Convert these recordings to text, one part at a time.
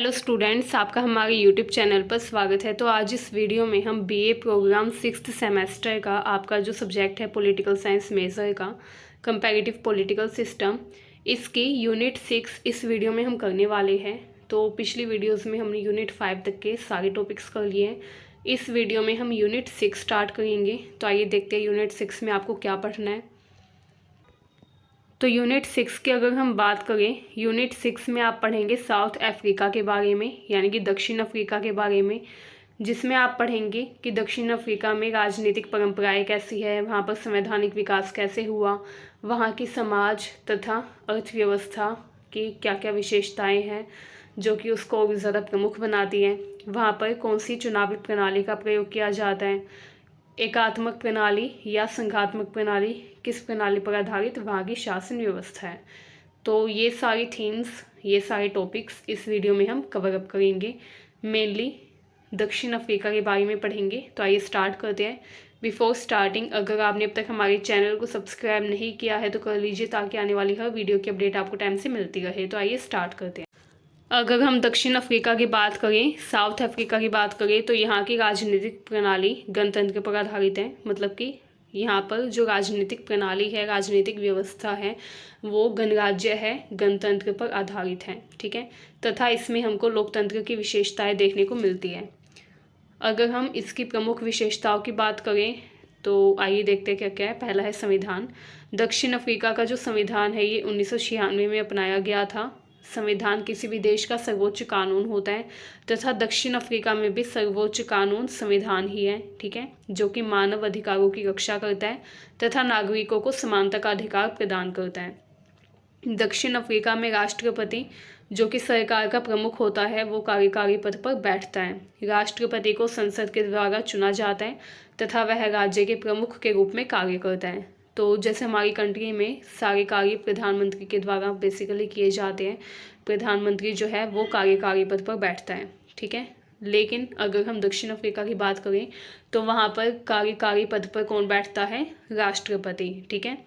Hello students, आपका हमारे YouTube channel पर स्वागत है। तो आज इस वीडियो में हम बीए प्रोग्राम 6th सेमेस्टर का आपका जो सब्जेक्ट है पॉलिटिकल साइंस मेजर का कंपैरेटिव पॉलिटिकल सिस्टम, इसकी यूनिट 6 इस वीडियो में हम करने वाले हैं। तो पिछली वीडियोस में हमने यूनिट 5 तक के सारे टॉपिक्स कर लिए हैं। इस वीडियो में हम यूनिट 6 स्टार्ट करेंगे। तो आइए देखते हैं यूनिट 6 में आपको क्या पढ़ना है। तो यूनिट 6 की अगर हम बात करें, यूनिट 6 में आप पढ़ेंगे साउथ अफ्रीका के बारे में, यानी कि दक्षिण अफ्रीका के बारे में, जिसमें आप पढ़ेंगे कि दक्षिण अफ्रीका में राजनीतिक परंपराएं कैसी है, वहाँ पर संवैधानिक विकास कैसे हुआ, वहाँ की समाज तथा अर्थव्यवस्था की क्या क्या विशेषताएं हैं जो कि उसको और ज़्यादा प्रमुख बनाती हैं, वहाँ पर कौन सी चुनावी प्रणाली का प्रयोग किया जाता है, एकात्मक प्रणाली या संघात्मक प्रणाली, किस प्रणाली पर आधारित वहाँ की शासन व्यवस्था है। तो ये सारी थीम्स, ये सारे टॉपिक्स इस वीडियो में हम कवर अप करेंगे। मेनली दक्षिण अफ्रीका के बारे में पढ़ेंगे। तो आइए स्टार्ट करते हैं। बिफोर स्टार्टिंग, अगर आपने अब तक हमारे चैनल को सब्सक्राइब नहीं किया है तो कर लीजिए, ताकि आने वाली हर वीडियो की अपडेट आपको टाइम से मिलती रहे। तो आइए स्टार्ट करते हैं। अगर हम दक्षिण अफ्रीका की बात करें, साउथ अफ्रीका की बात करें, तो यहाँ की राजनीतिक प्रणाली गणतंत्र पर आधारित है। मतलब कि यहाँ पर जो राजनीतिक प्रणाली है, राजनीतिक व्यवस्था है, वो गणराज्य है, गणतंत्र पर आधारित है। ठीक है, तथा इसमें हमको लोकतंत्र की विशेषताएं देखने को मिलती है। अगर हम इसकी प्रमुख विशेषताओं की बात करें तो आइए देखते हैं क्या क्या है। पहला है संविधान। दक्षिण अफ्रीका का जो संविधान है ये 1996 में अपनाया गया था। संविधान किसी भी देश का सर्वोच्च कानून होता है, तथा दक्षिण अफ्रीका में भी सर्वोच्च कानून संविधान ही है। ठीक है, जो कि मानव अधिकारों की रक्षा करता है तथा नागरिकों को समानता का अधिकार प्रदान करता है। दक्षिण अफ्रीका में राष्ट्रपति, जो कि सरकार का प्रमुख होता है, वो कार्यकारी पद पर बैठता है। राष्ट्रपति को संसद के द्वारा चुना जाता है तथा वह राज्य के प्रमुख के रूप में कार्य करता है। तो जैसे हमारी कंट्री में सारे कार्य प्रधानमंत्री के द्वारा बेसिकली किए जाते हैं। प्रधानमंत्री जो है वो कार्यकारी पद पर बैठता है। ठीक है, लेकिन अगर हम दक्षिण अफ्रीका की बात करें तो वहाँ पर कार्यकारी पद पर कौन बैठता है? राष्ट्रपति। ठीक है,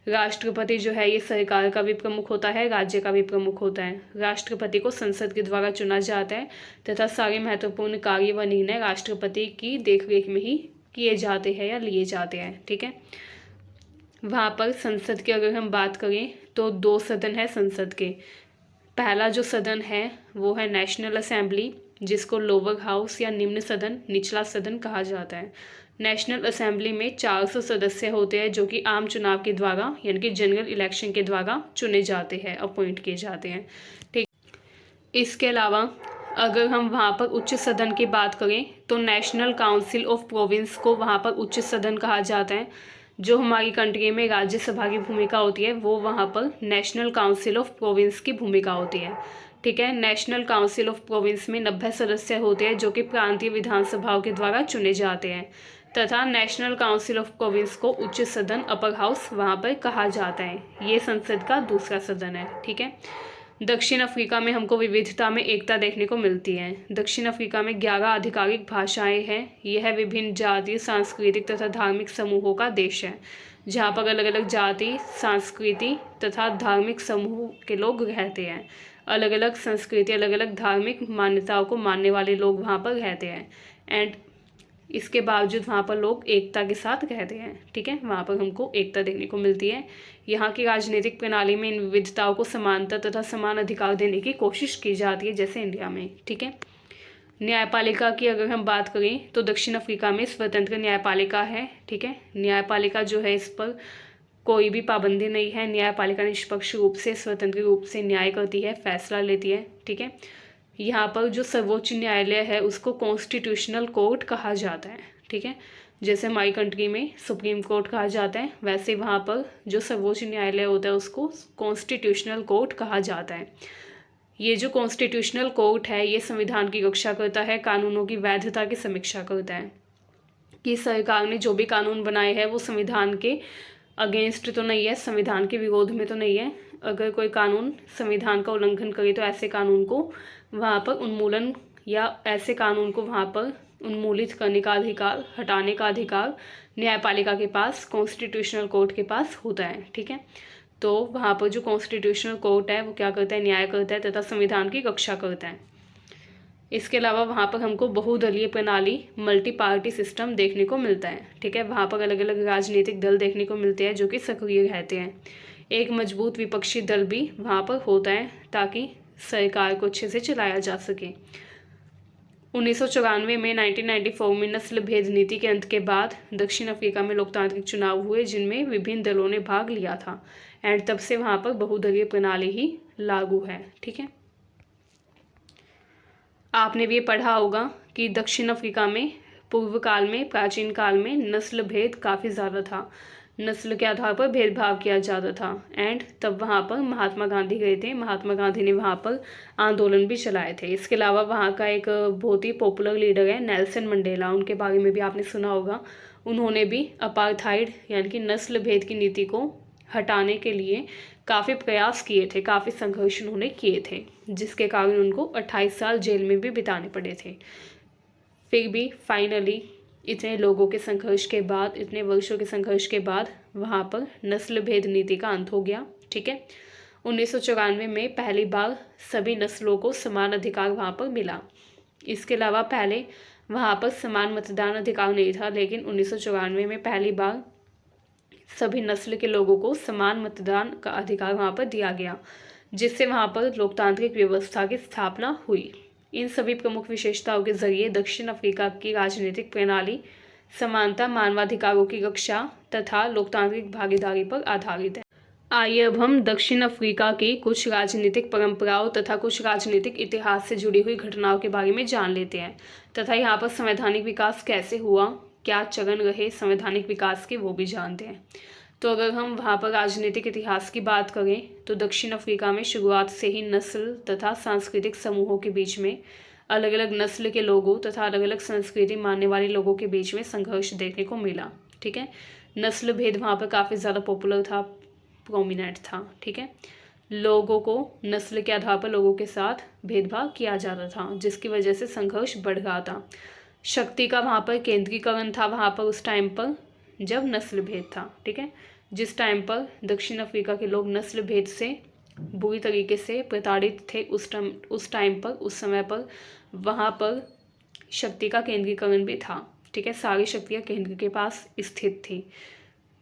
राष्ट्रपति जो है ये सरकार का भी प्रमुख होता है, राज्य का भी प्रमुख होता है। राष्ट्रपति को संसद के द्वारा चुना जाता है तथा सारे महत्वपूर्ण कार्य व निर्णय राष्ट्रपति की देखरेख में ही किए जाते हैं या लिए जाते हैं। ठीक है, वहाँ पर संसद की अगर हम बात करें तो 2 सदन है संसद के। पहला जो सदन है वो है नेशनल असेंबली, जिसको लोअर हाउस या निम्न सदन, निचला सदन कहा जाता है। नेशनल असेंबली में 400 सदस्य होते हैं, जो कि आम चुनाव के द्वारा यानी कि जनरल इलेक्शन के द्वारा चुने जाते हैं, अपॉइंट किए जाते हैं। ठीक, इसके अलावा अगर हम वहाँ पर उच्च सदन की बात करें तो नेशनल काउंसिल ऑफ प्रोविंस को वहाँ पर उच्च सदन कहा जाता है। जो हमारी कंट्री में राज्यसभा की भूमिका होती है वो वहाँ पर नेशनल काउंसिल ऑफ प्रोविंस की भूमिका होती है। ठीक है, नेशनल काउंसिल ऑफ प्रोविंस में 90 सदस्य होते हैं, जो कि प्रांतीय विधानसभाओं के द्वारा चुने जाते हैं, तथा नेशनल काउंसिल ऑफ प्रोविंस को उच्च सदन, अपर हाउस वहाँ पर कहा जाता है। ये संसद का दूसरा सदन है। ठीक है, दक्षिण अफ्रीका में हमको विविधता में एकता देखने को मिलती है। दक्षिण अफ्रीका में 11 आधिकारिक भाषाएं हैं। यह विभिन्न जातीय, सांस्कृतिक तथा धार्मिक समूहों का देश है, जहाँ पर अलग अलग जाति, संस्कृति तथा धार्मिक समूह के लोग रहते हैं। अलग अलग संस्कृति, अलग अलग धार्मिक मान्यताओं को मानने वाले लोग वहाँ पर रहते हैं। एंड इसके बावजूद वहाँ पर लोग एकता के साथ रहते हैं। ठीक है, वहाँ पर हमको एकता देखने को मिलती है। यहाँ की राजनीतिक प्रणाली में इन विविधताओं को समानता तथा समान अधिकार देने की कोशिश की जाती है, जैसे इंडिया में। ठीक है, न्यायपालिका की अगर हम बात करें तो दक्षिण अफ्रीका में स्वतंत्र न्यायपालिका है। ठीक है, न्यायपालिका जो है इस पर कोई भी पाबंदी नहीं है। न्यायपालिका निष्पक्ष रूप से, स्वतंत्र रूप से न्याय करती है, फैसला लेती है। ठीक है, यहाँ पर जो सर्वोच्च न्यायालय है उसको कॉन्स्टिट्यूशनल कोर्ट कहा जाता है। ठीक है, जैसे हमारी कंट्री में सुप्रीम कोर्ट कहा जाता है, वैसे वहाँ पर जो सर्वोच्च न्यायालय होता है उसको कॉन्स्टिट्यूशनल कोर्ट कहा जाता है। ये जो कॉन्स्टिट्यूशनल कोर्ट है ये संविधान की रक्षा करता है, कानूनों की वैधता की समीक्षा करता है कि सरकार ने जो भी कानून बनाए हैं वो संविधान के अगेंस्ट तो नहीं है, संविधान के विरोध में तो नहीं है। अगर कोई कानून संविधान का उल्लंघन करे तो ऐसे कानून को वहाँ पर उन्मूलन या ऐसे कानून को वहाँ पर उन्मूलित करने का अधिकार, हटाने का अधिकार न्यायपालिका के पास, कॉन्स्टिट्यूशनल कोर्ट के पास होता है। ठीक है, तो वहाँ पर जो कॉन्स्टिट्यूशनल कोर्ट है वो क्या करता है? न्याय करता है तथा संविधान की रक्षा करता है। इसके अलावा वहाँ पर हमको बहुदलीय प्रणाली, मल्टी पार्टी सिस्टम देखने को मिलता है। ठीक है, वहाँ पर अलग अलग राजनीतिक दल देखने को मिलते हैं जो कि सक्रिय रहते हैं। एक मजबूत विपक्षी दल भी वहाँ पर होता है ताकि सरकार को अच्छे से चलाया जा सके। 1994 में 1994 में नस्ल भेद नीति के अंत के बाद दक्षिण अफ्रीका में लोकतांत्रिक चुनाव हुए जिनमें विभिन्न दलों ने भाग लिया था एंड तब से वहाँ पर बहुदलीय प्रणाली ही लागू है। ठीक है, आपने भी ये पढ़ा होगा कि दक्षिण अफ्रीका में पूर्व काल में, प्राचीन काल में नस्ल भेद काफ़ी ज़्यादा था, नस्ल के आधार पर भेदभाव किया जाता था एंड तब वहाँ पर महात्मा गांधी गए थे। महात्मा गांधी ने वहाँ पर आंदोलन भी चलाए थे। इसके अलावा वहाँ का एक बहुत ही पॉपुलर लीडर है नेल्सन मंडेला, उनके बारे में भी आपने सुना होगा। उन्होंने भी अपार्थाइड यानी कि नस्ल भेद की नीति को हटाने के लिए काफ़ी प्रयास किए थे, काफ़ी संघर्ष उन्होंने किए थे, जिसके कारण उनको 28 साल जेल में भी बिताने पड़े थे। फिर भी फाइनली इतने लोगों के संघर्ष के बाद, इतने वर्षों के संघर्ष के बाद वहाँ पर नस्ल भेद नीति का अंत हो गया। ठीक है, 1994 में पहली बार सभी नस्लों को समान अधिकार वहाँ पर मिला। इसके अलावा पहले वहाँ पर समान मतदान अधिकार नहीं था, लेकिन 1994 में पहली बार सभी नस्ल के लोगों को समान मतदान का अधिकार वहाँ पर दिया गया, जिससे वहाँ पर लोकतांत्रिक व्यवस्था की स्थापना हुई। इन सभी प्रमुख विशेषताओं के जरिए दक्षिण अफ्रीका की राजनीतिक प्रणाली समानता, मानवाधिकारों की रक्षा तथा लोकतांत्रिक भागीदारी पर आधारित है। आइए अब हम दक्षिण अफ्रीका की कुछ राजनीतिक परंपराओं तथा कुछ राजनीतिक इतिहास से जुड़ी हुई घटनाओं के बारे में जान लेते हैं तथा यहाँ पर संवैधानिक विकास कैसे हुआ, क्या चरण रहे संवैधानिक विकास के, वो भी जानते हैं। तो अगर हम वहाँ पर राजनीतिक इतिहास की बात करें तो दक्षिण अफ्रीका में शुरुआत से ही नस्ल तथा सांस्कृतिक समूहों के बीच में, अलग अलग नस्ल के लोगों तथा अलग अलग संस्कृति मानने वाले लोगों के बीच में संघर्ष देखने को मिला। ठीक है, नस्ल भेद वहाँ पर काफ़ी ज़्यादा पॉपुलर था, प्रोमिनेंट था। ठीक है, लोगों को नस्ल के आधार पर लोगों के साथ भेदभाव किया जाता था, जिसकी वजह से संघर्ष बढ़ रहा था। शक्ति का वहाँ पर केंद्रीकरण था वहाँ पर उस टाइम पर जब नस्ल भेद था। ठीक है, जिस टाइम पर दक्षिण अफ्रीका के लोग नस्ल भेद से बुरी तरीके से प्रताड़ित थे, उस टाइम पर, उस समय पर वहाँ पर शक्ति का केंद्रीकरण भी था। ठीक है, सारी शक्तियाँ केंद्र के पास स्थित थी।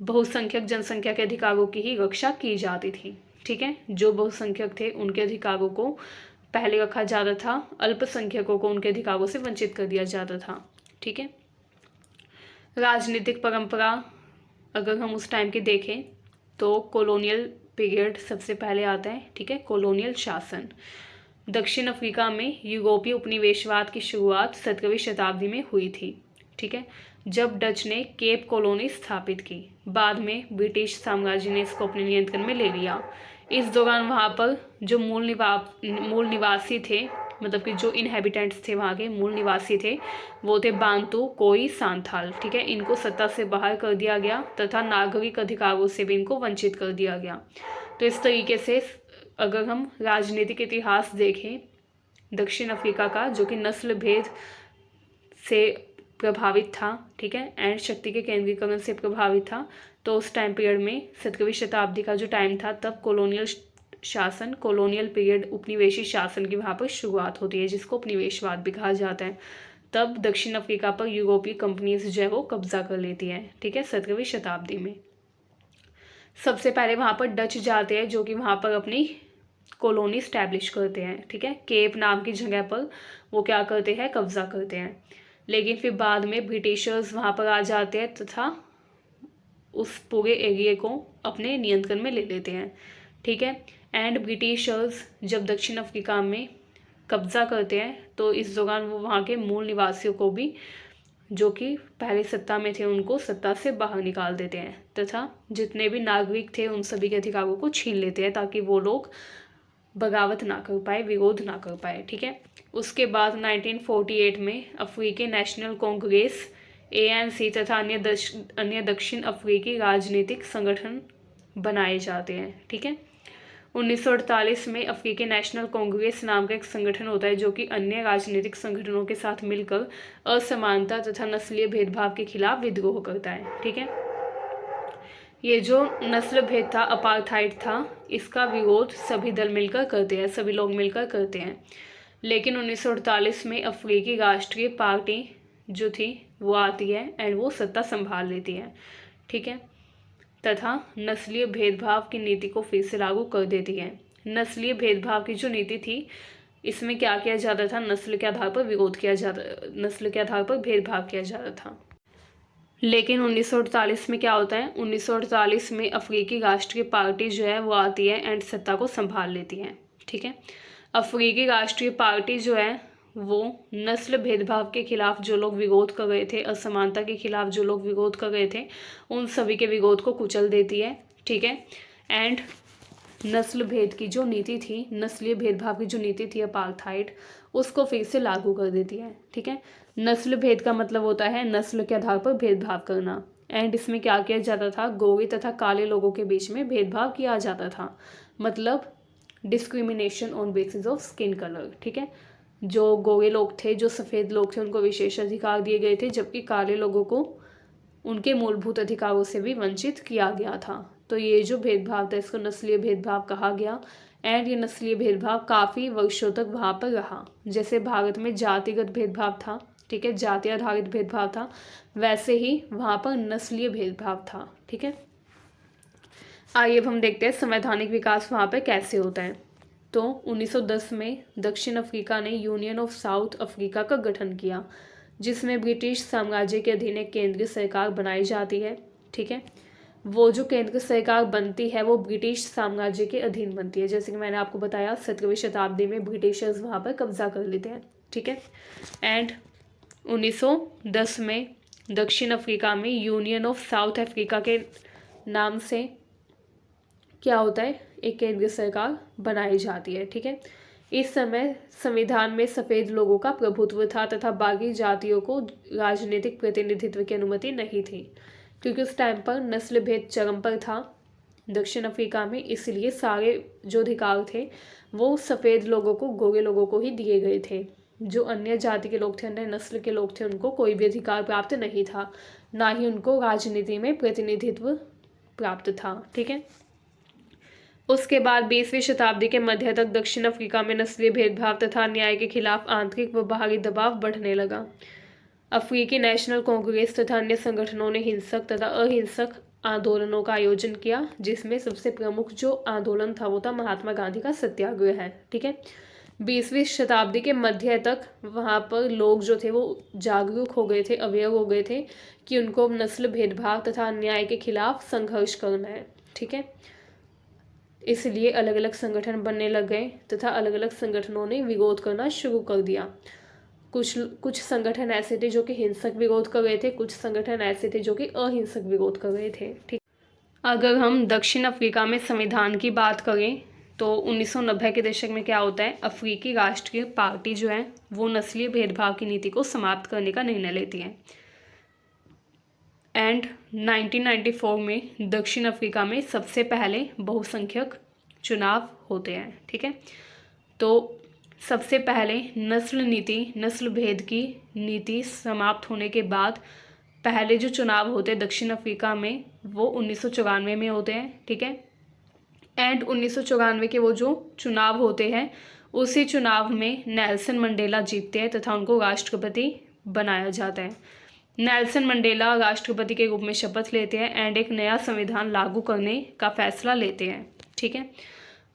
बहुसंख्यक जनसंख्या के अधिकारों की ही रक्षा की जाती थी। ठीक है, जो बहुसंख्यक थे उनके अधिकारों को पहले रखा जाता था, अल्पसंख्यकों को उनके अधिकारों से वंचित कर दिया जाता था। ठीक है, राजनीतिक परंपरा अगर हम उस टाइम की देखें तो कॉलोनियल पीरियड सबसे पहले आता है। ठीक है, कॉलोनियल शासन। दक्षिण अफ्रीका में यूरोपीय उपनिवेशवाद की शुरुआत 17वीं शताब्दी में हुई थी। ठीक है, जब डच ने केप कॉलोनी स्थापित की। बाद में ब्रिटिश साम्राज्य ने इसको अपने नियंत्रण में ले लिया। इस दौरान वहाँ पर जो मूल निवासी थे, मतलब कि जो इनहेबिटेंट्स थे, वहाँ के मूल निवासी थे, वो थे बांतू, कोई, सांथाल। ठीक है, इनको सत्ता से बाहर कर दिया गया तथा नागरिक अधिकारों से भी इनको वंचित कर दिया गया। तो इस तरीके से अगर हम राजनीतिक इतिहास देखें दक्षिण अफ्रीका का, जो कि नस्ल भेद से प्रभावित था, ठीक है, एंड शक्ति के केंद्रीकरण से प्रभावित था, तो उस टाइम पीरियड में 17वीं शताब्दी का जो टाइम था, तब कॉलोनियल शासन, कॉलोनियल पीरियड, उपनिवेशी शासन की वहाँ पर शुरुआत होती है, जिसको उपनिवेशवाद भी कहा जाता है। तब दक्षिण अफ्रीका पर यूरोपीय कंपनीज जो है वो कब्जा कर लेती है। ठीक है, 17वीं शताब्दी में सबसे पहले वहाँ पर डच जाते हैं, जो कि वहाँ पर अपनी कॉलोनी स्टैब्लिश करते हैं। ठीक है, केप नाम की जगह पर वो क्या करते हैं, कब्जा करते हैं। लेकिन फिर बाद में ब्रिटिशर्स वहाँ पर आ जाते हैं तथा उस पूरे एरिया को अपने नियंत्रण में ले लेते हैं। ठीक है, एंड ब्रिटिशर्स जब दक्षिण अफ्रीका में कब्जा करते हैं तो इस दौरान वो वहाँ के मूल निवासियों को भी, जो कि पहले सत्ता में थे, उनको सत्ता से बाहर निकाल देते हैं तथा जितने भी नागरिक थे उन सभी के अधिकारों को छीन लेते हैं, ताकि वो लोग बगावत ना कर पाए, विरोध ना कर पाए। ठीक है, उसके बाद 1948 में अफ्रीकी नेशनल कांग्रेस ANC तथा अन्य दक्षिण अफ्रीकी राजनीतिक संगठन बनाए जाते हैं। ठीक है, 1948 में अफ्रीकी नेशनल कांग्रेस नाम का एक संगठन होता है, जो कि अन्य राजनीतिक संगठनों के साथ मिलकर असमानता तथा नस्लीय भेदभाव के खिलाफ विद्रोह करता है। ठीक है, ये जो नस्ल भेद था, अपार्थाइड था, इसका विरोध सभी दल मिलकर करते हैं, सभी लोग मिलकर करते हैं। लेकिन 1948 में अफ्रीकी राष्ट्रीय पार्टी जो थी वो आती है एंड वो सत्ता संभाल लेती है, ठीक है, तथा नस्लीय भेदभाव की नीति को फिर से लागू कर देती है। नस्लीय भेदभाव की जो नीति थी इसमें क्या किया जाता था, नस्ल के आधार पर विरोध किया जाता, नस्ल के आधार पर भेदभाव किया जाता था। लेकिन 1948 में क्या होता है, 1948 में अफ्रीकी राष्ट्रीय पार्टी जो है वो आती है एंड सत्ता को संभाल लेती है, ठीक है। अफ्रीकी राष्ट्रीय पार्टी जो है वो नस्ल भेदभाव के खिलाफ जो लोग विरोध कर रहे थे, असमानता के खिलाफ जो लोग विरोध कर रहे थे, उन सभी के विरोध को कुचल देती है, ठीक है। एंड नस्ल भेद की जो नीति थी, नस्लीय भेदभाव की जो नीति थी अपार्थाइड, उसको फिर से लागू कर देती है, ठीक है। नस्ल भेद का मतलब होता है नस्ल के आधार पर भेदभाव करना। एंड इसमें क्या किया जाता था, गोरे तथा काले लोगों के बीच में भेदभाव किया जाता था, मतलब discrimination on basis of skin colour, ठीक है। जो गोरे लोग थे, जो सफ़ेद लोग थे, उनको विशेष अधिकार दिए गए थे, जबकि काले लोगों को उनके मूलभूत अधिकारों से भी वंचित किया गया था। तो ये जो भेदभाव था इसको नस्लीय भेदभाव कहा गया। एंड ये नस्लीय भेदभाव काफ़ी वर्षों तक वहाँ पर रहा। जैसे भारत में जातिगत भेदभाव था, ठीक है, जाति आधारित भेदभाव था, वैसे ही वहाँ पर नस्लीय भेदभाव था, ठीक है। आइए अब हम देखते हैं संवैधानिक विकास वहाँ पर कैसे होता है। तो 1910 में दक्षिण अफ्रीका ने यूनियन ऑफ साउथ अफ्रीका का गठन किया, जिसमें ब्रिटिश साम्राज्य के अधीन एक केंद्रीय सरकार बनाई जाती है, ठीक है। वो जो केंद्र सरकार बनती है वो ब्रिटिश साम्राज्य के अधीन बनती है। जैसे कि मैंने आपको बताया 17वीं शताब्दी में ब्रिटिशर्स वहाँ पर कब्जा कर लेते हैं, ठीक है। एंड 1910 में दक्षिण अफ्रीका में यूनियन ऑफ साउथ अफ्रीका के नाम से क्या होता है, एक केंद्रीय सरकार बनाई जाती है, ठीक है। इस समय संविधान में सफ़ेद लोगों का प्रभुत्व था तथा बाकी जातियों को राजनीतिक प्रतिनिधित्व की अनुमति नहीं थी, क्योंकि उस टाइम पर नस्ल भेद चरम पर था दक्षिण अफ्रीका में। इसलिए सारे जो अधिकार थे वो सफ़ेद लोगों को, गोरे लोगों को ही दिए गए थे। जो अन्य जाति के लोग थे, अन्य नस्ल के लोग थे, उनको कोई भी अधिकार प्राप्त नहीं था, ना ही उनको राजनीति में प्रतिनिधित्व प्राप्त था, ठीक है। उसके बाद 20वीं शताब्दी के मध्य तक दक्षिण अफ्रीका में नस्लीय भेदभाव तथा अन्याय के खिलाफ आंतरिक व बाहरी दबाव बढ़ने लगा। अफ्रीकी नेशनल कांग्रेस तथा अन्य संगठनों ने हिंसक तथा अहिंसक आंदोलनों का आयोजन किया, जिसमें सबसे प्रमुख जो आंदोलन था वो था महात्मा गांधी का सत्याग्रह है, ठीक है। 20वीं शताब्दी के मध्य तक वहाँ पर लोग जो थे वो जागरूक हो गए थे, अवेयर हो गए थे कि उनको नस्ल भेदभाव तथा अन्याय के खिलाफ संघर्ष करना है, ठीक है। इसलिए अलग अलग संगठन बनने लग गए तथा अलग अलग संगठनों ने विरोध करना शुरू कर दिया। कुछ संगठन ऐसे थे जो कि हिंसक विरोध कर रहे थे, कुछ संगठन ऐसे थे जो कि अहिंसक विरोध कर रहे थे, ठीक। अगर हम दक्षिण अफ्रीका में संविधान की बात करें तो 1990 के दशक में क्या होता है, अफ्रीकी राष्ट्रीय पार्टी जो है वो नस्लीय भेदभाव की नीति को समाप्त करने का निर्णय लेती है। एंड 1994 में दक्षिण अफ्रीका में सबसे पहले बहुसंख्यक चुनाव होते हैं, ठीक है। तो सबसे पहले नस्ल भेद की नीति समाप्त होने के बाद पहले जो चुनाव होते हैं दक्षिण अफ्रीका में वो 1994 में होते हैं, ठीक है। एंड 1994 के वो जो चुनाव होते हैं उसी चुनाव में नेल्सन मंडेला जीतते हैं तथा उनको राष्ट्रपति बनाया जाता है। नेल्सन मंडेला राष्ट्रपति के रूप में शपथ लेते हैं एंड एक नया संविधान लागू करने का फैसला लेते हैं, ठीक है।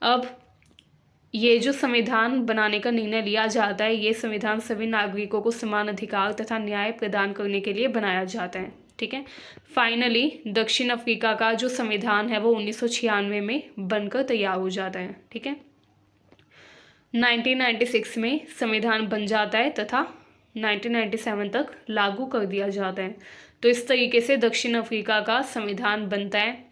अब ये जो संविधान बनाने का निर्णय लिया जाता है, ये संविधान सभी नागरिकों को समान अधिकार तथा न्याय प्रदान करने के लिए बनाया जाता है, ठीक है। फाइनली दक्षिण अफ्रीका का जो संविधान है वो 1996 में बनकर तैयार हो जाता है, ठीक है। 1996 में संविधान बन जाता है तथा 1997 तक लागू कर दिया जाता है। तो इस तरीके से दक्षिण अफ्रीका का संविधान बनता है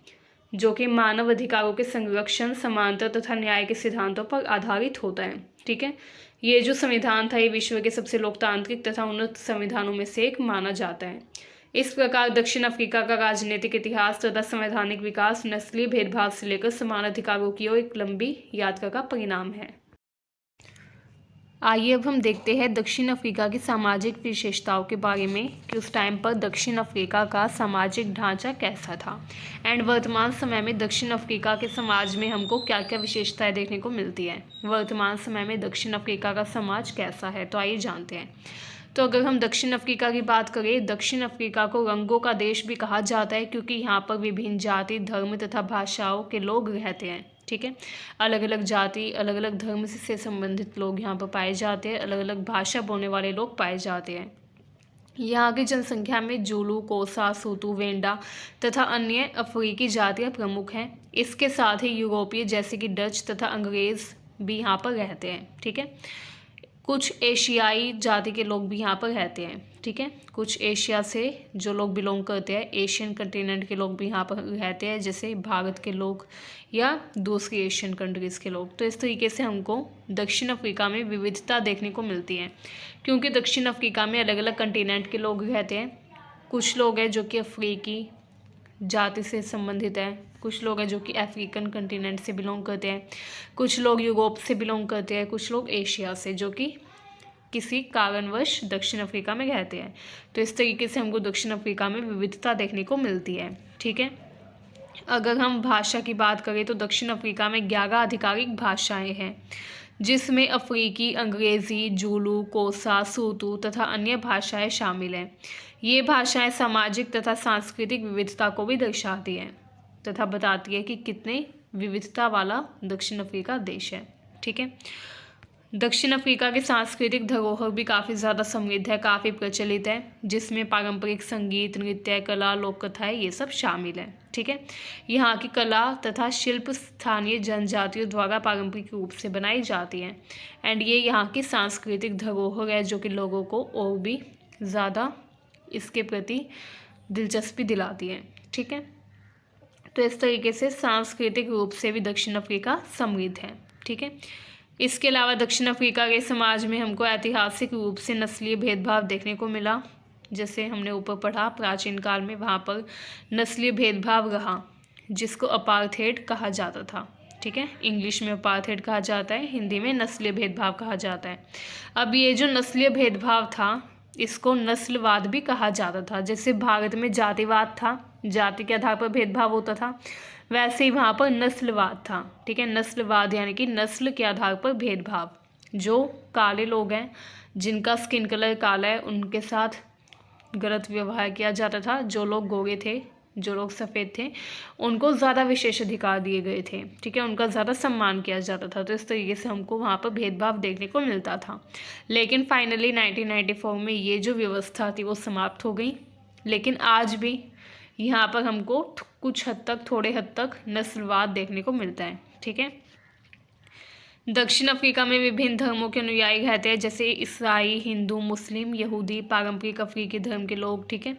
जो कि मानव अधिकारों के संरक्षण, समानता तथा न्याय के सिद्धांतों पर आधारित होता है, ठीक है। ये जो संविधान था ये विश्व के सबसे लोकतांत्रिक तथा उन्नत संविधानों में से एक माना जाता है। इस प्रकार दक्षिण अफ्रीका का राजनीतिक इतिहास तथा संवैधानिक विकास नस्लीय भेदभाव से लेकर समान अधिकारों की ओर एक लंबी यात्रा का परिणाम है। आइए अब हम देखते हैं दक्षिण अफ्रीका की सामाजिक विशेषताओं के बारे में कि उस टाइम पर दक्षिण अफ्रीका का सामाजिक ढांचा कैसा था एंड वर्तमान समय में दक्षिण अफ्रीका के समाज में हमको क्या क्या विशेषताएं देखने को मिलती है। वर्तमान समय में दक्षिण अफ्रीका का समाज कैसा है, तो आइए जानते हैं। तो अगर हम दक्षिण अफ्रीका की बात करें, दक्षिण अफ्रीका को रंगों का देश भी कहा जाता है क्योंकि यहाँ पर विभिन्न जाति, धर्म तथा भाषाओं के लोग रहते हैं। ठीक है, अलग अलग जाति, अलग अलग धर्म से संबंधित लोग यहाँ पर पाए जाते हैं, अलग अलग भाषा बोलने वाले लोग पाए जाते हैं। यहाँ की जनसंख्या में जुलू, कोसा, सूतू, वेंडा तथा अन्य अफ्रीकी जातियाँ प्रमुख हैं। इसके साथ ही यूरोपीय जैसे कि डच तथा अंग्रेज़ भी यहाँ पर रहते हैं। ठीक है, कुछ एशियाई जाति के लोग भी यहाँ पर रहते हैं। ठीक है, कुछ एशिया से जो लोग बिलोंग करते हैं, एशियन कंटिनेंट के लोग भी यहाँ पर रहते हैं, जैसे भारत के लोग या दूसरी एशियन कंट्रीज़ के लोग। तो इस तरीके से हमको दक्षिण अफ्रीका में विविधता देखने को मिलती है क्योंकि दक्षिण अफ्रीका में अलग अलग कंटिनेंट के लोग रहते हैं। कुछ लोग हैं जो कि अफ्रीकी जाति से संबंधित है, कुछ लोग हैं जो कि अफ्रीकन कंटिनेंट से बिलोंग करते हैं, कुछ लोग यूरोप से बिलोंग करते हैं, कुछ लोग एशिया से जो कि किसी कारणवश दक्षिण अफ्रीका में रहते हैं। तो इस तरीके से हमको दक्षिण अफ्रीका में विविधता देखने को मिलती है। ठीक है, अगर हम भाषा की बात करें तो दक्षिण अफ्रीका में 11 आधिकारिक भाषाएं हैं जिसमें अफ्रीकी, अंग्रेज़ी, जुलू, कोसा, सूतू तथा अन्य भाषाएं शामिल हैं। ये भाषाएं सामाजिक तथा सांस्कृतिक विविधता को भी दर्शाती हैं तथा बताती है कि कितने विविधता वाला दक्षिण अफ्रीका देश है। ठीक है, दक्षिण अफ्रीका की सांस्कृतिक धरोहर भी काफ़ी ज़्यादा समृद्ध है, काफ़ी प्रचलित है, जिसमें पारंपरिक संगीत, नृत्य, कला, लोक कथाएँ ये सब शामिल है। ठीक है, यहाँ की कला तथा शिल्प स्थानीय जनजातियों द्वारा पारंपरिक रूप से बनाई जाती हैं एंड ये यहाँ की सांस्कृतिक धरोहर है जो कि लोगों को और भी ज़्यादा इसके प्रति दिलचस्पी दिलाती है। ठीक है, तो इस तरीके से सांस्कृतिक रूप से भी दक्षिण अफ्रीका समृद्ध है। ठीक है, इसके अलावा दक्षिण अफ्रीका के समाज में हमको ऐतिहासिक रूप से नस्लीय भेदभाव देखने को मिला। जैसे हमने ऊपर पढ़ा, प्राचीन काल में वहाँ पर नस्लीय भेदभाव रहा जिसको अपार्थेड कहा जाता था। ठीक है, इंग्लिश में अपार्थेड कहा जाता है, हिंदी में नस्लीय भेदभाव कहा जाता है। अब ये जो नस्लीय भेदभाव था इसको नस्लवाद भी कहा जाता था। जैसे भारत में जातिवाद था, जाति के आधार पर भेदभाव होता था, वैसे ही वहाँ पर नस्लवाद था। ठीक है, नस्लवाद यानी कि नस्ल के आधार पर भेदभाव। जो काले लोग हैं, जिनका स्किन कलर काला है, उनके साथ गलत व्यवहार किया जाता था। जो लोग गोरे थे, जो लोग सफ़ेद थे, उनको ज़्यादा विशेष अधिकार दिए गए थे। ठीक है, उनका ज़्यादा सम्मान किया जाता था। तो इस तरीके से हमको वहाँ पर भेदभाव देखने को मिलता था। लेकिन फाइनली 1994 में ये जो व्यवस्था थी वो समाप्त हो गई। लेकिन आज भी यहाँ पर हमको कुछ हद तक, थोड़े हद तक नस्लवाद देखने को मिलता है। ठीक है, दक्षिण अफ्रीका में विभिन्न धर्मों के अनुयायी रहते हैं, जैसे ईसाई, हिंदू, मुस्लिम, यहूदी, पारंपरिक अफ्रीकी धर्म के लोग। ठीक है,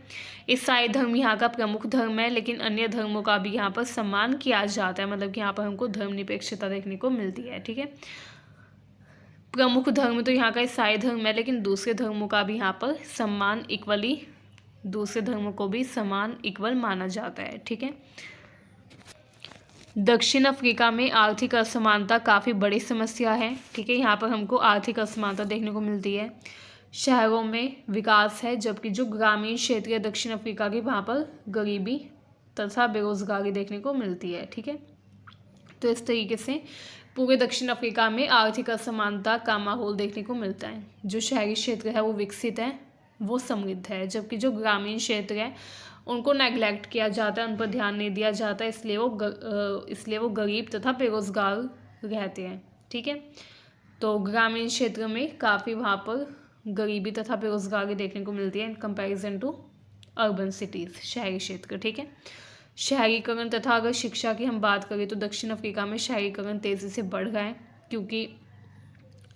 ईसाई धर्म यहाँ का प्रमुख धर्म है, लेकिन अन्य धर्मों का भी यहाँ पर सम्मान किया जाता है। मतलब कि यहाँ पर हमको धर्मनिरपेक्षता देखने को मिलती है। ठीक है, प्रमुख धर्म तो यहाँ का ईसाई धर्म है, लेकिन दूसरे धर्मों का भी यहाँ पर सम्मान इक्वली, दूसरे धर्मों को भी समान इक्वल माना जाता है। ठीक है, दक्षिण अफ्रीका में आर्थिक असमानता काफ़ी बड़ी समस्या है। ठीक है, यहाँ पर हमको आर्थिक असमानता देखने को मिलती है। शहरों में विकास है, जबकि जो ग्रामीण क्षेत्र है दक्षिण अफ्रीका के, वहाँ पर गरीबी तथा बेरोजगारी देखने को मिलती है। ठीक है, तो इस तरीके से पूरे दक्षिण अफ्रीका में आर्थिक असमानता का माहौल देखने को मिलता है। जो शहरी क्षेत्र है वो विकसित है, वो समृद्ध है, जबकि जो ग्रामीण क्षेत्र है उनको नेग्लेक्ट किया जाता है, उन पर ध्यान नहीं दिया जाता है, इसलिए वो गरीब तथा बेरोजगार रहते हैं। ठीक है, तो ग्रामीण क्षेत्र में काफ़ी वहाँ पर गरीबी तथा बेरोजगारी देखने को मिलती है in comparison to urban cities, शहरी क्षेत्र। ठीक है, शहरीकरण तथा अगर शिक्षा की हम बात करें तो दक्षिण अफ्रीका में शहरीकरण तेज़ी से बढ़ रहा है, क्योंकि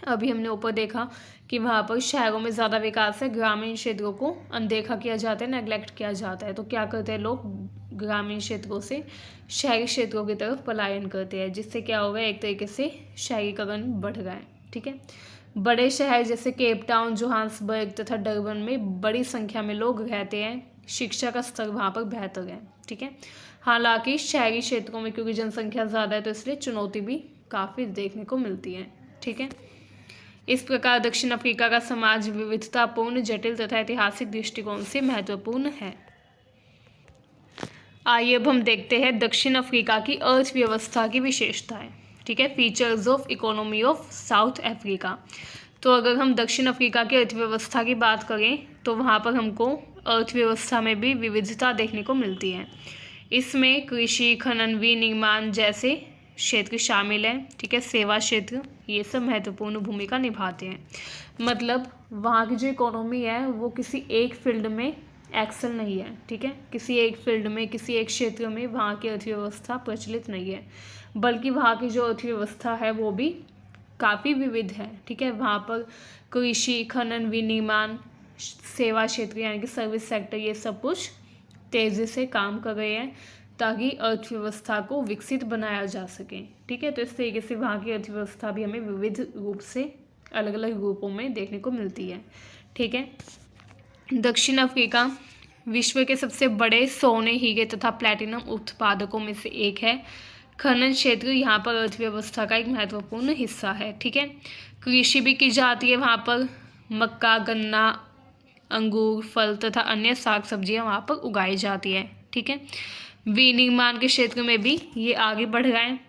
अभी हमने ऊपर देखा कि वहाँ पर शहरों में ज़्यादा विकास है, ग्रामीण क्षेत्रों को अनदेखा किया जाता है, नेग्लेक्ट किया जाता है। तो क्या करते हैं लोग, ग्रामीण क्षेत्रों से शहरी क्षेत्रों की तरफ पलायन करते हैं, जिससे क्या होगा, एक तरीके से शहरीकरण बढ़ रहा है। ठीक है, बड़े शहर जैसे केप टाउन, जोहान्सबर्ग तथा डरबन में बड़ी संख्या में लोग रहते हैं, शिक्षा का स्तर वहाँ पर बेहतर है। ठीक है, हालांकि शहरी क्षेत्रों में क्योंकि जनसंख्या ज़्यादा है तो इसलिए चुनौती भी काफ़ी देखने को मिलती है। ठीक है, इस प्रकार दक्षिण अफ्रीका का समाज विविधतापूर्ण, जटिल तथा ऐतिहासिक दृष्टिकोण से महत्वपूर्ण है। आइए अब हम देखते हैं दक्षिण अफ्रीका की अर्थव्यवस्था की विशेषताएं। ठीक है, features of economy of south Africa. तो अगर हम दक्षिण अफ्रीका की अर्थव्यवस्था की बात करें तो वहाँ पर हमको अर्थव्यवस्था में भी विविधता देखने को मिलती है। इसमें कृषि, खनन, विनिर्माण जैसे क्षेत्र शामिल हैं। ठीक है, सेवा क्षेत्र, ये सब महत्वपूर्ण भूमिका निभाते हैं। मतलब वहाँ की जो इकोनॉमी है वो किसी एक फील्ड में एक्सेल नहीं है। ठीक है, किसी एक फील्ड में, किसी एक क्षेत्र में वहाँ की अर्थव्यवस्था प्रचलित नहीं है, बल्कि वहाँ की जो अर्थव्यवस्था है वो भी काफ़ी विविध है। ठीक है, वहाँ पर कृषि, खनन, विनिर्माण, सेवा क्षेत्र यानी कि सर्विस सेक्टर, ये सब कुछ तेज़ी से काम कर रहे हैं ताकि अर्थव्यवस्था को विकसित बनाया जा सके। ठीक है, तो इस तरीके से वहाँ की अर्थव्यवस्था भी हमें विविध रूप से अलग अलग रूपों में देखने को मिलती है। ठीक है, दक्षिण अफ्रीका विश्व के सबसे बड़े सोने, हीरे तथा प्लैटिनम उत्पादकों में से एक है। खनन क्षेत्र यहाँ पर अर्थव्यवस्था का एक महत्वपूर्ण हिस्सा है। ठीक है, कृषि भी की जाती है वहाँ पर, मक्का, गन्ना, अंगूर, फल तथा अन्य साग सब्जियाँ वहाँ पर उगाई जाती है। ठीक है, विनिर्माण के क्षेत्र में भी ये आगे बढ़ रहा है।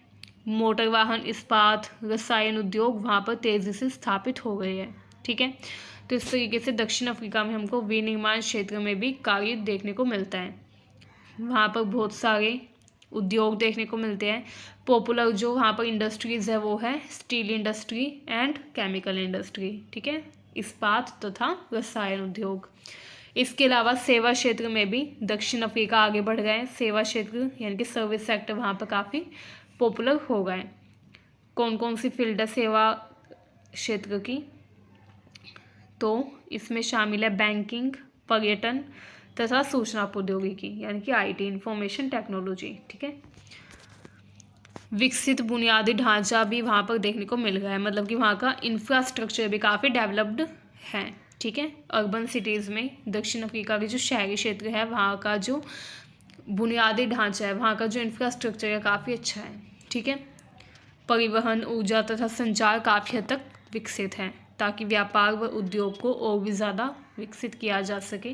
मोटर वाहन, इस्पात, रसायन उद्योग वहाँ पर तेज़ी से स्थापित हो गए हैं। ठीक है, तो इस तरीके से दक्षिण अफ्रीका में हमको विनिर्माण क्षेत्र में भी कार्य देखने को मिलता है। वहाँ पर बहुत सारे उद्योग देखने को मिलते हैं। पॉपुलर जो वहाँ पर इंडस्ट्रीज़ है वो है steel industry and chemical industry. ठीक है, इस्पात तथा रसायन उद्योग। इसके अलावा सेवा क्षेत्र में भी दक्षिण अफ्रीका आगे बढ़ गए हैं। सेवा क्षेत्र यानी कि सर्विस सेक्टर वहाँ पर काफ़ी पॉपुलर हो गए। कौन कौन सी फील्ड है सेवा क्षेत्र की? तो इसमें शामिल है बैंकिंग, पर्यटन तथा सूचना प्रौद्योगिकी यानी कि आईटी, इंफॉर्मेशन टेक्नोलॉजी। ठीक है, विकसित बुनियादी ढांचा भी वहाँ पर देखने को मिल रहा है। मतलब कि वहाँ का इंफ्रास्ट्रक्चर भी काफ़ी डेवलप्ड है। ठीक है, अर्बन सिटीज़ में दक्षिण अफ्रीका के जो शहरी क्षेत्र है वहाँ का जो बुनियादी ढांचा है, वहाँ का जो इंफ्रास्ट्रक्चर है काफ़ी अच्छा है। ठीक है, परिवहन, ऊर्जा तथा संचार काफ़ी हद तक विकसित है ताकि व्यापार व उद्योग को और भी ज़्यादा विकसित किया जा सके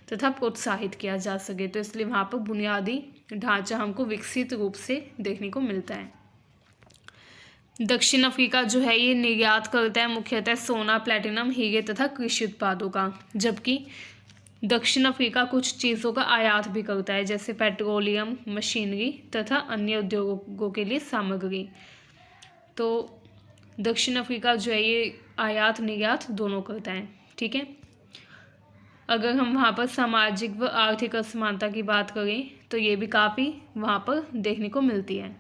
तथा प्रोत्साहित किया जा सके। तो इसलिए वहाँ पर बुनियादी ढांचा हमको विकसित रूप से देखने को मिलता है। दक्षिण अफ्रीका जो है ये निर्यात करता है मुख्यतः सोना, प्लैटिनम, हीरे तथा कृषि उत्पादों का, जबकि दक्षिण अफ्रीका कुछ चीज़ों का आयात भी करता है जैसे पेट्रोलियम, मशीनरी तथा अन्य उद्योगों के लिए सामग्री। तो दक्षिण अफ्रीका जो है ये आयात निर्यात दोनों करता है। ठीक है, अगर हम वहाँ पर सामाजिक व आर्थिक असमानता की बात करें तो ये भी काफ़ी वहाँ पर देखने को मिलती है।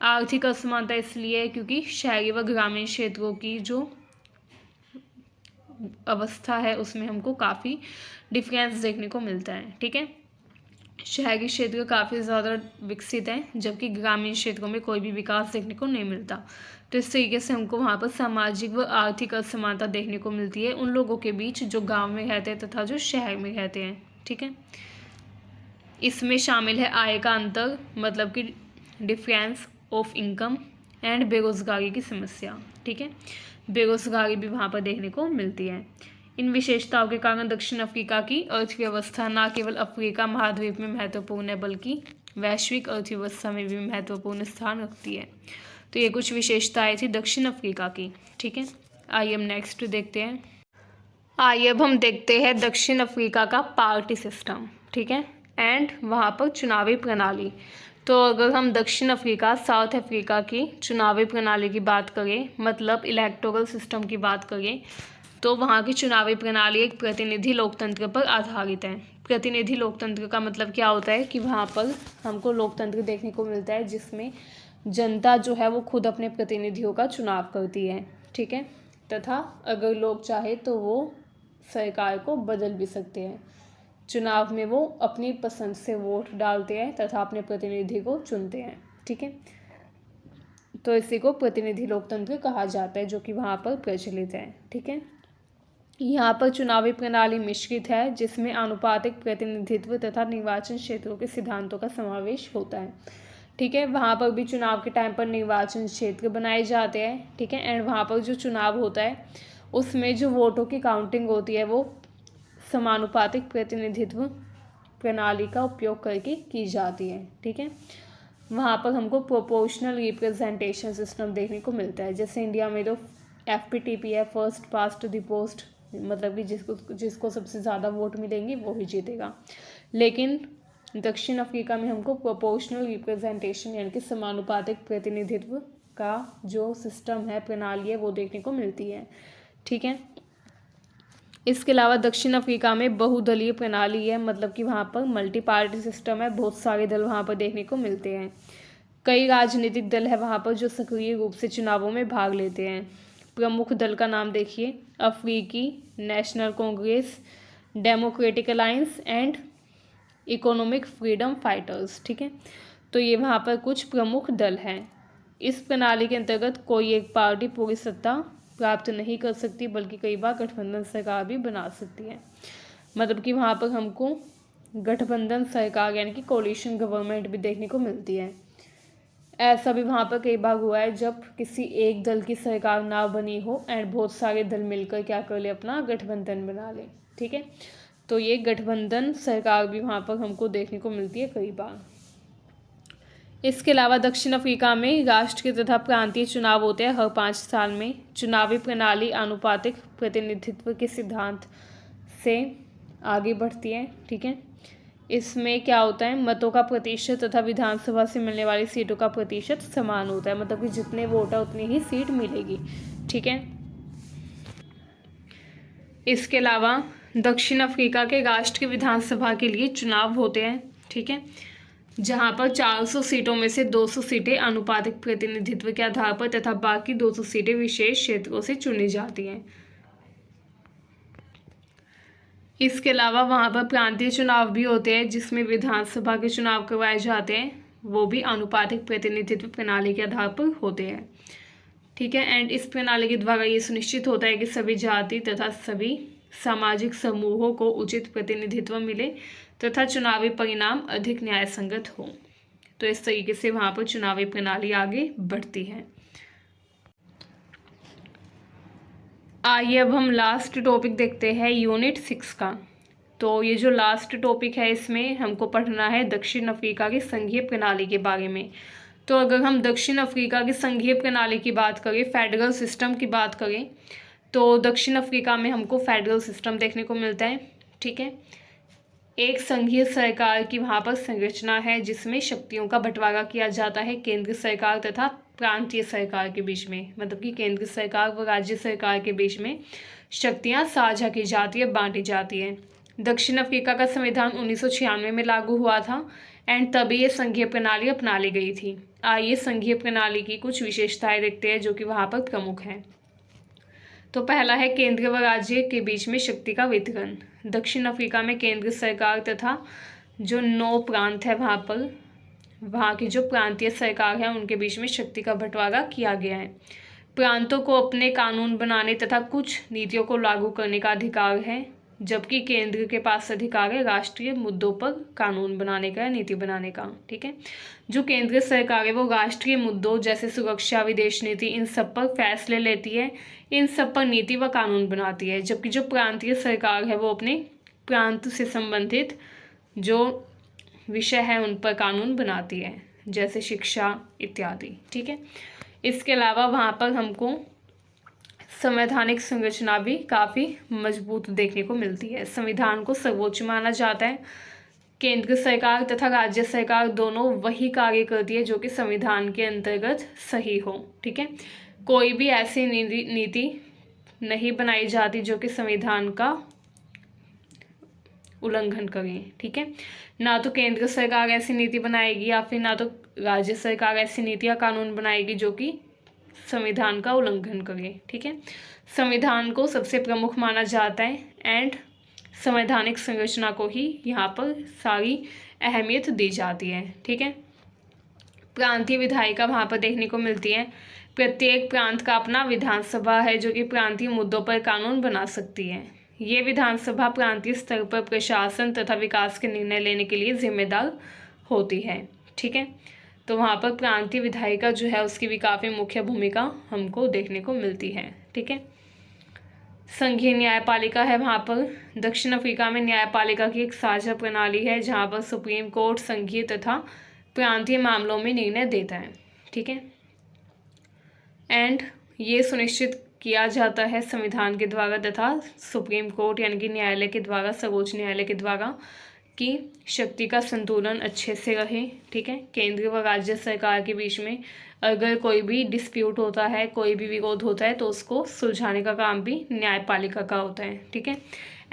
आर्थिक असमानता इसलिए है क्योंकि शहरी व ग्रामीण क्षेत्रों की जो अवस्था है उसमें हमको काफ़ी डिफरेंस देखने को मिलता है। ठीक है, शहरी क्षेत्र काफ़ी ज़्यादा विकसित हैं जबकि ग्रामीण क्षेत्रों में कोई भी विकास देखने को नहीं मिलता। तो इस तरीके से हमको वहाँ पर सामाजिक व आर्थिक असमानता देखने को मिलती है उन लोगों के बीच जो गांव में रहते हैं तथा जो शहर में रहते हैं। ठीक है, इसमें शामिल है आय का अंतर, मतलब कि डिफरेंस ऑफ इनकम एंड बेरोज़गारी की समस्या। ठीक है, बेरोज़गारी भी वहाँ पर देखने को मिलती है। इन विशेषताओं के कारण दक्षिण अफ्रीका की अर्थव्यवस्था न केवल अफ्रीका महाद्वीप में महत्वपूर्ण है बल्कि वैश्विक अर्थव्यवस्था में भी महत्वपूर्ण स्थान रखती है। तो ये कुछ विशेषताएं थी दक्षिण अफ्रीका की। ठीक है, आइए हम नेक्स्ट देखते हैं। आइए अब हम देखते हैं दक्षिण अफ्रीका का पार्टी सिस्टम। ठीक है, एंड वहाँ पर चुनावी प्रणाली। तो अगर हम दक्षिण अफ्रीका, साउथ अफ्रीका की चुनावी प्रणाली की बात करें, मतलब इलेक्टोरल सिस्टम की बात करें, तो वहाँ की चुनावी प्रणाली एक प्रतिनिधि लोकतंत्र पर आधारित है। प्रतिनिधि लोकतंत्र का मतलब क्या होता है कि वहाँ पर हमको लोकतंत्र देखने को मिलता है जिसमें जनता जो है वो खुद अपने प्रतिनिधियों का चुनाव करती है। ठीक है, तथा अगर लोग चाहे तो वो सरकार को बदल भी सकते हैं। चुनाव में वो अपनी पसंद से वोट डालते हैं तथा अपने प्रतिनिधि को चुनते हैं। ठीक है, तो इसी को प्रतिनिधि लोकतंत्र कहा जाता है जो कि वहाँ पर प्रचलित है। ठीक है, यहाँ पर चुनावी प्रणाली मिश्रित है जिसमें आनुपातिक प्रतिनिधित्व तथा निर्वाचन क्षेत्रों के सिद्धांतों का समावेश होता है। ठीक है। वहाँ पर भी चुनाव के टाइम पर निर्वाचन क्षेत्र बनाए जाते हैं, ठीक है। एंड वहाँ पर जो चुनाव होता है उसमें जो वोटों की काउंटिंग होती है वो समानुपातिक प्रतिनिधित्व प्रणाली का उपयोग करके की जाती है, ठीक है। वहाँ पर हमको प्रोपोर्शनल रिप्रेजेंटेशन सिस्टम देखने को मिलता है। जैसे इंडिया में तो FPTP है, फर्स्ट पास्ट द पोस्ट, मतलब कि जिसको सबसे ज़्यादा वोट मिलेंगे वो ही जीतेगा। लेकिन दक्षिण अफ्रीका में हमको प्रोपोर्शनल रिप्रेजेंटेशन यानी कि समानुपातिक प्रतिनिधित्व का जो सिस्टम है, प्रणाली है, वो देखने को मिलती है, ठीक है। इसके अलावा दक्षिण अफ्रीका में बहुदलीय प्रणाली है, मतलब कि वहाँ पर मल्टी पार्टी सिस्टम है, बहुत सारे दल वहाँ पर देखने को मिलते हैं। कई राजनीतिक दल है वहाँ पर जो सक्रिय रूप से चुनावों में भाग लेते हैं। प्रमुख दल का नाम देखिए, अफ्रीकी national Congress, democratic alliance and economic freedom fighters, ठीक है। तो ये वहाँ पर कुछ प्रमुख दल हैं। इस प्रणाली के अंतर्गत कोई एक पार्टी पूरी सत्ता प्राप्त नहीं कर सकती, बल्कि कई बार गठबंधन सरकार भी बना सकती है। मतलब कि वहाँ पर हमको गठबंधन सरकार यानी कि कोलिशन गवर्नमेंट भी देखने को मिलती है। ऐसा भी वहाँ पर कई बार हुआ है जब किसी एक दल की सरकार ना बनी हो एंड बहुत सारे दल मिलकर क्या कर ले, अपना गठबंधन बना ले, ठीक है। तो ये गठबंधन सरकार भी वहाँ पर हमको देखने को मिलती है कई बार। इसके अलावा दक्षिण अफ्रीका में राष्ट्रीय तथा प्रांतीय चुनाव होते हैं हर 5 साल में। चुनावी प्रणाली आनुपातिक प्रतिनिधित्व के सिद्धांत से आगे बढ़ती है, ठीक है। इसमें क्या होता है, मतों का प्रतिशत तथा विधानसभा से मिलने वाली सीटों का प्रतिशत समान होता है, मतलब कि जितने वोट है उतनी ही सीट मिलेगी, ठीक है। इसके अलावा दक्षिण अफ्रीका के राष्ट्रीय विधानसभा के लिए चुनाव होते हैं, ठीक है, जहां पर 400 सीटों में से 200 सीटें आनुपातिक प्रतिनिधित्व के आधार पर तथा बाकी 200 सीटें विशेष क्षेत्रों से चुनी जाती हैं। इसके अलावा वहाँ पर प्रांतीय चुनाव भी होते हैं जिसमें विधानसभा के चुनाव करवाए जाते हैं, वो भी आनुपातिक प्रतिनिधित्व प्रणाली के आधार पर होते हैं, ठीक है। एंड इस प्रणाली के द्वारा ये सुनिश्चित होता है कि सभी जाति तथा सभी सामाजिक समूहों को उचित प्रतिनिधित्व मिले तथा चुनावी परिणाम अधिक न्यायसंगत हो। तो इस तरीके से वहाँ पर चुनावी प्रणाली आगे बढ़ती है। आइए अब हम लास्ट टॉपिक देखते हैं यूनिट 6 का। तो ये जो लास्ट टॉपिक है इसमें हमको पढ़ना है दक्षिण अफ्रीका की संघीय प्रणाली के बारे में। तो अगर हम दक्षिण अफ्रीका की संघीय प्रणाली की बात करें, फेडरल सिस्टम की बात करें, तो दक्षिण अफ्रीका में हमको फेडरल सिस्टम देखने को मिलता है, ठीक है। एक संघीय सरकार की वहाँ पर संरचना है जिसमें शक्तियों का बंटवारा किया जाता है केंद्र सरकार तथा प्रांतीय सरकार के बीच में, मतलब कि केंद्र सरकार व राज्य सरकार के बीच में शक्तियाँ साझा की जाती है, बांटी जाती है। दक्षिण अफ्रीका का संविधान 1996 में लागू हुआ था एंड तभी ये संघीय प्रणाली अपना ली गई थी। आइए संघीय प्रणाली की कुछ विशेषताएं देखते हैं जो कि वहाँ पर प्रमुख हैं। तो पहला है केंद्र व राज्य के बीच में शक्ति का वितरण। दक्षिण अफ्रीका में केंद्र सरकार तथा जो 9 प्रांत है वहाँ पर, वहाँ की जो प्रांतीय सरकार है उनके बीच में शक्ति का बंटवारा किया गया है। प्रांतों को अपने कानून बनाने तथा कुछ नीतियों को लागू करने का अधिकार है, जबकि केंद्र के पास अधिकार है राष्ट्रीय मुद्दों पर कानून बनाने का या नीति बनाने का, ठीक है। जो केंद्रीय सरकार है वो राष्ट्रीय मुद्दों जैसे सुरक्षा, विदेश नीति, इन सब पर फैसले लेती है, इन सब पर नीति व कानून बनाती है, जबकि जो प्रांतीय सरकार है वो अपने प्रांत से संबंधित जो विषय है उन पर कानून बनाती है, जैसे शिक्षा इत्यादि, ठीक है। इसके अलावा वहाँ पर हमको संवैधानिक संरचना भी काफ़ी मजबूत देखने को मिलती है। संविधान को सर्वोच्च माना जाता है। केंद्र सरकार तथा राज्य सरकार दोनों वही कार्य करती है जो कि संविधान के अंतर्गत सही हो, ठीक है। कोई भी ऐसी नीति नहीं बनाई जाती जो कि संविधान का उल्लंघन करें, ठीक है। ना तो केंद्र सरकार ऐसी नीति बनाएगी या फिर ना तो राज्य सरकार ऐसी नीति या कानून बनाएगी जो कि संविधान का उल्लंघन करे, ठीक है। संविधान को सबसे प्रमुख माना जाता है एंड संवैधानिक संरचना को ही यहाँ पर सारी अहमियत दी जाती है, ठीक है। प्रांतीय विधायिका वहाँ पर देखने को मिलती है। प्रत्येक प्रांत का अपना विधानसभा है जो कि प्रांतीय मुद्दों पर कानून बना सकती है। ये विधानसभा प्रांतीय स्तर पर प्रशासन तथा विकास के निर्णय लेने के लिए जिम्मेदार होती है, ठीक है। तो वहाँ पर प्रांतीय विधायिका जो है उसकी भी काफ़ी मुख्य भूमिका हमको देखने को मिलती है। ठीक है। संघीय न्यायपालिका है वहाँ पर। दक्षिण अफ्रीका में न्यायपालिका की एक साझा प्रणाली है जहाँ पर सुप्रीम कोर्ट संघीय तथा प्रांतीय मामलों में निर्णय देता है। ठीक है। एंड ये सुनिश्चित किया जाता है संविधान के द्वारा तथा सुप्रीम कोर्ट यानी कि न्यायालय के द्वारा, सर्वोच्च न्यायालय के द्वारा, कि शक्ति का संतुलन अच्छे से रहे। ठीक है। केंद्र व राज्य सरकार के बीच में अगर कोई भी डिस्प्यूट होता है, कोई भी विरोध होता है, तो उसको सुलझाने का काम भी न्यायपालिका का होता है। ठीक है।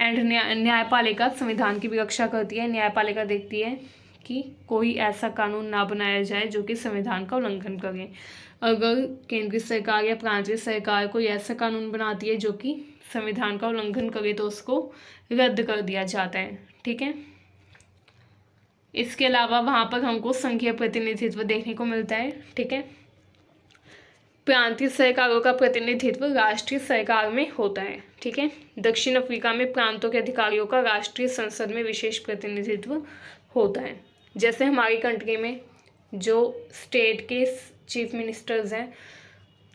एंड न्यायपालिका संविधान की भी रक्षा करती है। न्यायपालिका देखती है कि कोई ऐसा कानून ना बनाया जाए जो कि संविधान का उल्लंघन करे। अगर केंद्रीय सरकार या प्रांतीय सरकार कोई ऐसा कानून बनाती है जो कि संविधान का उल्लंघन करे तो उसको रद्द कर दिया जाता है। ठीक है। इसके अलावा वहाँ पर हमको संघीय प्रतिनिधित्व देखने को मिलता है। ठीक है। प्रांतीय सरकारों का प्रतिनिधित्व राष्ट्रीय सरकार में होता है। ठीक है। दक्षिण अफ्रीका में प्रांतों के अधिकारियों का राष्ट्रीय संसद में विशेष प्रतिनिधित्व होता है। जैसे हमारी कंट्री में जो स्टेट के चीफ मिनिस्टर्स हैं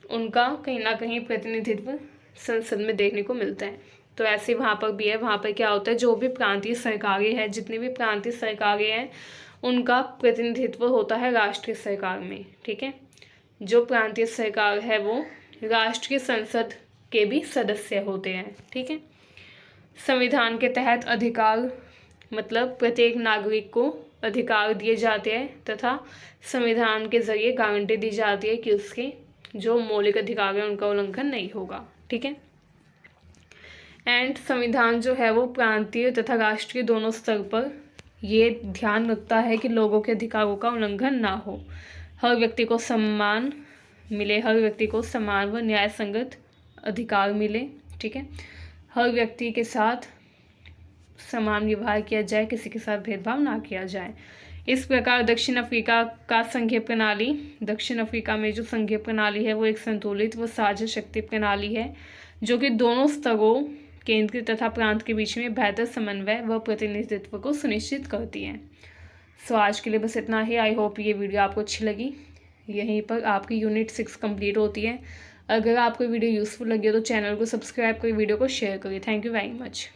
उनका कहीं ना कहीं प्रतिनिधित्व संसद में देखने को मिलता है, तो ऐसे वहाँ पर भी है। वहाँ पर क्या होता है, जो भी प्रांतीय सरकारें हैं, जितनी भी प्रांतीय सरकारें हैं, उनका प्रतिनिधित्व होता है राष्ट्रीय सरकार में। ठीक है। जो प्रांतीय सरकार है वो राष्ट्रीय संसद के भी सदस्य होते हैं। ठीक है। संविधान के तहत अधिकार मतलब प्रत्येक नागरिक को अधिकार दिए जाते हैं तथा संविधान के जरिए गारंटी दी जाती है कि उसके जो मौलिक अधिकार हैं उनका उल्लंघन नहीं होगा। ठीक है। एंड संविधान जो है वो प्रांतीय तथा राष्ट्रीय दोनों स्तर पर ये ध्यान रखता है कि लोगों के अधिकारों का उल्लंघन ना हो, हर व्यक्ति को सम्मान मिले, हर व्यक्ति को समान व न्याय संगत अधिकार मिले। ठीक है। हर व्यक्ति के साथ समान व्यवहार किया जाए, किसी के साथ भेदभाव ना किया जाए। इस प्रकार दक्षिण अफ्रीका में जो संघीय प्रणाली है वो एक संतुलित व साझा शक्ति प्रणाली है जो कि दोनों स्तरों केंद्र तथा प्रांत के बीच में बेहतर समन्वय व प्रतिनिधित्व को सुनिश्चित करती है। सो आज के लिए बस इतना ही। आई होप ये वीडियो आपको अच्छी लगी। यहीं पर आपकी यूनिट 6 कंप्लीट होती है। अगर आपको वीडियो यूज़फुल लगी हो तो चैनल को सब्सक्राइब करिए, वीडियो को शेयर करिए। Thank you very much.